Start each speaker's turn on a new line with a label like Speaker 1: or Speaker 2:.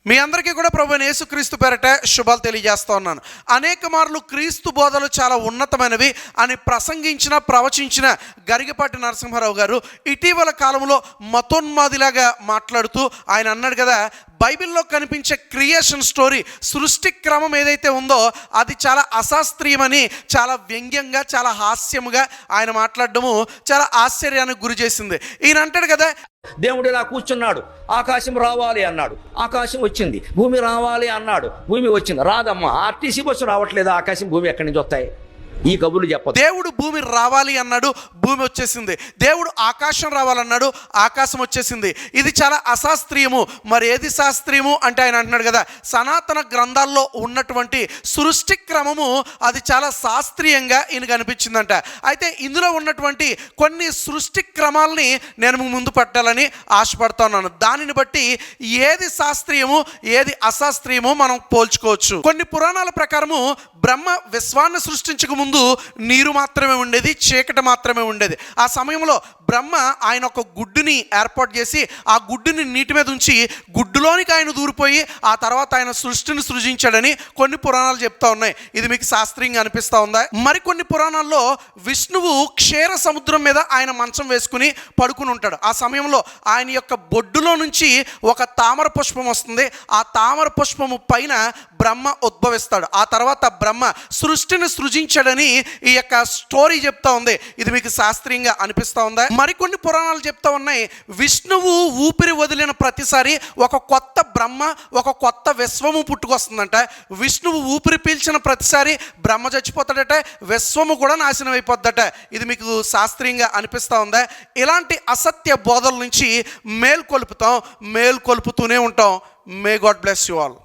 Speaker 1: మీ అందరికీ కూడా ప్రభువైన యేసుక్రీస్తు పేరట శుభాలు తెలియజేస్తా ఉన్నాను. అనేక మార్లు క్రీస్తు బోధలు చాలా ఉన్నతమైనవి అని ప్రవచించిన గరిగపాటి నరసింహారావు గారు ఇటీవల కాలంలో మతోన్మాదిలాగా మాట్లాడుతూ ఆయన అన్నాడు కదా, బైబిల్లో కనిపించే క్రియేషన్ స్టోరీ, సృష్టి క్రమం ఏదైతే ఉందో అది చాలా అశాస్త్రీయమని చాలా వ్యంగ్యంగా, చాలా హాస్యముగా ఆయన మాట్లాడడము చాలా ఆశ్చర్యానికి గురి చేసింది. ఈయన అంటాడు కదా,
Speaker 2: దేవుడు ఇలా కూర్చున్నాడు, ఆకాశం రావాలి అన్నాడు, ఆకాశం వచ్చింది. భూమి రావాలి అన్నాడు, భూమి వచ్చింది. రాదమ్మా, ఆర్టీసీ బస్సు రావట్లేదు, ఆకాశం భూమి ఎక్కడి నుంచి వస్తాయి? ఈ కబుర్లు చెప్పదు.
Speaker 1: దేవుడు భూమి రావాలి అన్నాడు, భూమి వచ్చేసింది. దేవుడు ఆకాశం రావాలన్నాడు, ఆకాశం వచ్చేసింది. ఇది చాలా అశాస్త్రీయము. మరి ఏది శాస్త్రీయము అంటే ఆయన అంటున్నాడు కదా, సనాతన గ్రంథాల్లో ఉన్నటువంటి సృష్టి క్రమము అది చాలా శాస్త్రీయంగా ఈయనకు అనిపించిందంట. అయితే ఇందులో ఉన్నటువంటి కొన్ని సృష్టి క్రమాలని నేను ముందు పెట్టాలని ఆశపడుతున్నాను. దానిని బట్టి ఏది శాస్త్రీయము ఏది అశాస్త్రీయము మనం పోల్చుకోవచ్చు. కొన్ని పురాణాల ప్రకారము బ్రహ్మ విశ్వాన్ని సృష్టించక ముందు నీరు మాత్రమే ఉండేది, చీకటి మాత్రమే ఉండేది. ఆ సమయంలో బ్రహ్మ ఆయన ఒక గుడ్డుని ఏర్పాటు చేసి ఆ గుడ్డుని నీటి మీద ఉంచి గుడ్డులోనికి ఆయన దూరిపోయి ఆ తర్వాత ఆయన సృష్టిని సృజించాడని కొన్ని పురాణాలు చెప్తా ఉన్నాయి. ఇది మీకు శాస్త్రీయంగా అనిపిస్తూ ఉందా? మరికొన్ని పురాణాల్లో విష్ణువు క్షీర సముద్రం మీద ఆయన మంచం వేసుకుని పడుకుని ఉంటాడు. ఆ సమయంలో ఆయన యొక్క బొడ్డులో నుంచి ఒక తామర పుష్పం వస్తుంది. ఆ తామర పుష్పము పైన బ్రహ్మ ఉద్భవిస్తాడు. ఆ తర్వాత బ్రహ్మ సృష్టిని సృజించాడని ఈ యొక్క స్టోరీ చెప్తా ఉంది. ఇది మీకు శాస్త్రీయంగా అనిపిస్తూ ఉందా? మరికొన్ని పురాణాలు చెప్తా ఉన్నాయి, విష్ణువు ఊపిరి వదిలిన ప్రతిసారి ఒక కొత్త బ్రహ్మ, ఒక కొత్త విశ్వము పుట్టుకొస్తుందంట. విష్ణువు ఊపిరి పీల్చిన ప్రతిసారి బ్రహ్మ చచ్చిపోతాడట, విశ్వము కూడా నాశనం అయిపోద్దట. ఇది మీకు శాస్త్రీయంగా అనిపిస్తూ ఉందా? ఇలాంటి అసత్య బోధల నుంచి మేల్కొలుపుతూనే ఉంటాం. May God bless you all.